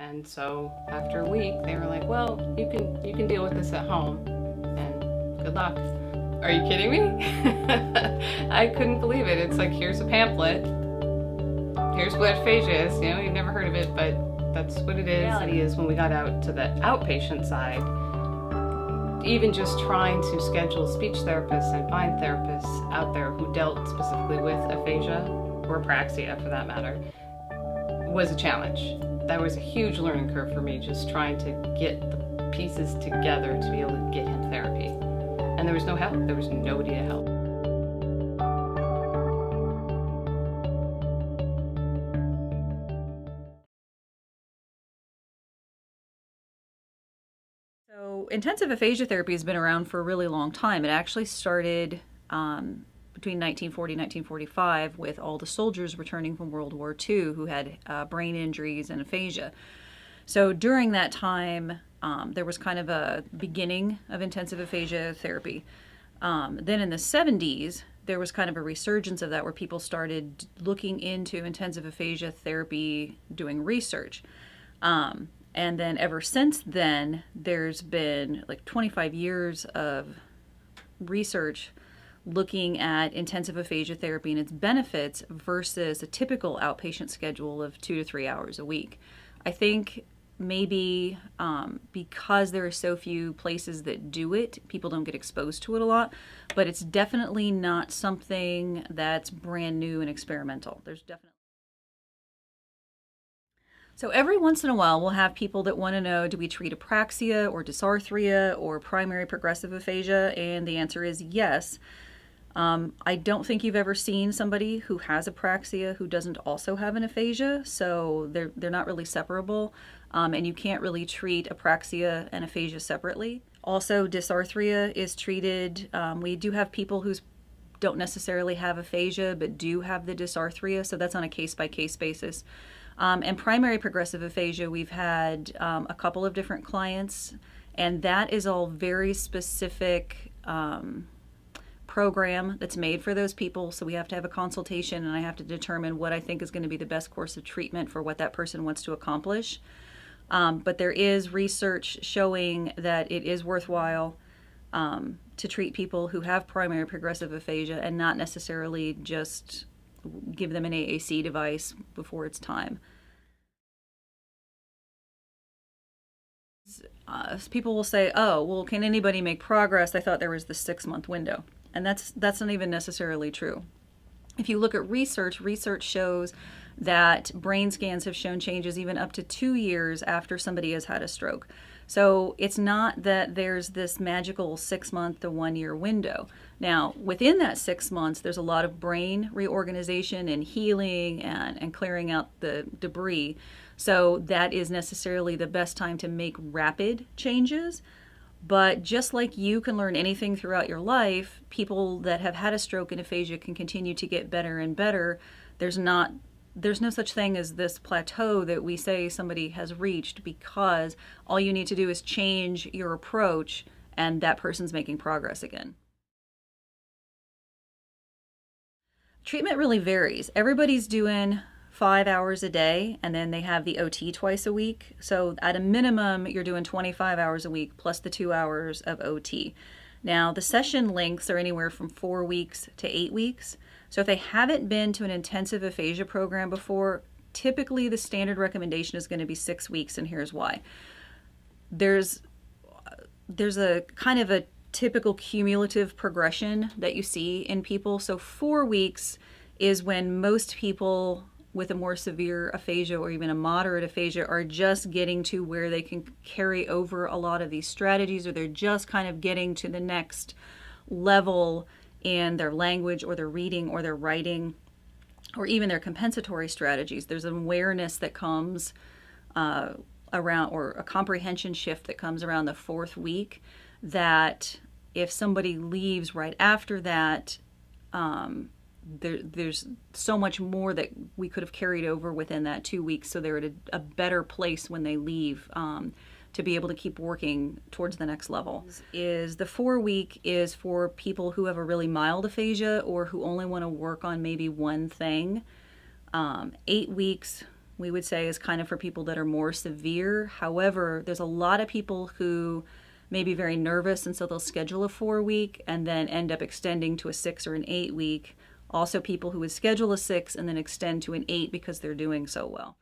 And so after a week, they were like, well, you can deal with this at home, and good luck. Are you kidding me? I couldn't believe it. It's like, here's a pamphlet. Here's what aphasia is. You know, you've never heard of it, but that's what it is. The reality is, when we got out to the outpatient side, even just trying to schedule speech therapists and find therapists out there who dealt specifically with aphasia, or Apraxia for that matter, was a challenge. That was a huge learning curve for me, just trying to get the pieces together to be able to get him therapy. And there was no help. There was nobody to help. So intensive aphasia therapy has been around for a really long time. It actually started between 1940 and 1945 with all the soldiers returning from World War II who had brain injuries and aphasia. So during that time, there was kind of a beginning of intensive aphasia therapy. Then in the 70s, there was kind of a resurgence of that where people started looking into intensive aphasia therapy, doing research. And then ever since then, there's been like 25 years of research looking at intensive aphasia therapy and its benefits versus a typical outpatient schedule of 2 to 3 hours a week. I think maybe because there are so few places that do it, people don't get exposed to it a lot, but it's definitely not something that's brand new and experimental. There's definitely. So every once in a while, we'll have people that want to know, do we treat apraxia or dysarthria or primary progressive aphasia? And the answer is yes. I don't think you've ever seen somebody who has apraxia who doesn't also have an aphasia, so they're not really separable, and you can't really treat apraxia and aphasia separately. Also, dysarthria is treated. We do have people who don't necessarily have aphasia but do have the dysarthria, so that's on a case-by-case basis. And primary progressive aphasia, we've had a couple of different clients, and that is all very specific program that's made for those people. So we have to have a consultation, and I have to determine what I think is going to be the best course of treatment for what that person wants to accomplish. But there is research showing that it is worthwhile to treat people who have primary progressive aphasia and not necessarily just give them an AAC device before it's time. People will say, oh, well, can anybody make progress? I thought there was the 6-month window. And that's not even necessarily true. If you look at research shows that brain scans have shown changes even up to 2 years after somebody has had a stroke. So it's not that there's this magical 6-month to 1 year window. Now, within that 6 months, there's a lot of brain reorganization and healing and clearing out the debris. So that is necessarily the best time to make rapid changes. But just like you can learn anything throughout your life, people that have had a stroke and aphasia can continue to get better and better. There's no such thing as this plateau that we say somebody has reached, because all you need to do is change your approach and that person's making progress again. Treatment really varies. Everybody's doing 5 hours a day, and then they have the OT twice a week. So at a minimum, you're doing 25 hours a week plus the 2 hours of OT. Now, the session lengths are anywhere from 4 weeks to 8 weeks. So if they haven't been to an intensive aphasia program before, typically the standard recommendation is going to be 6 weeks, and here's why. There's a kind of a typical cumulative progression that you see in people. So 4 weeks is when most people with a more severe aphasia or even a moderate aphasia are just getting to where they can carry over a lot of these strategies, or they're just kind of getting to the next level in their language or their reading or their writing or even their compensatory strategies. There's an awareness that comes around, or a comprehension shift that comes around the 4th week, that if somebody leaves right after that, there's so much more that we could have carried over within that 2 weeks, so they're at a better place when they leave to be able to keep working towards the next level. Is the 4 week is for people who have a really mild aphasia or who only want to work on maybe one thing. 8 weeks we would say is kind of for people that are more severe. However, there's a lot of people who may be very nervous, and so they'll schedule a 4-week and then end up extending to a 6 or an 8-week. Also, people who would schedule a 6 and then extend to an 8 because they're doing so well.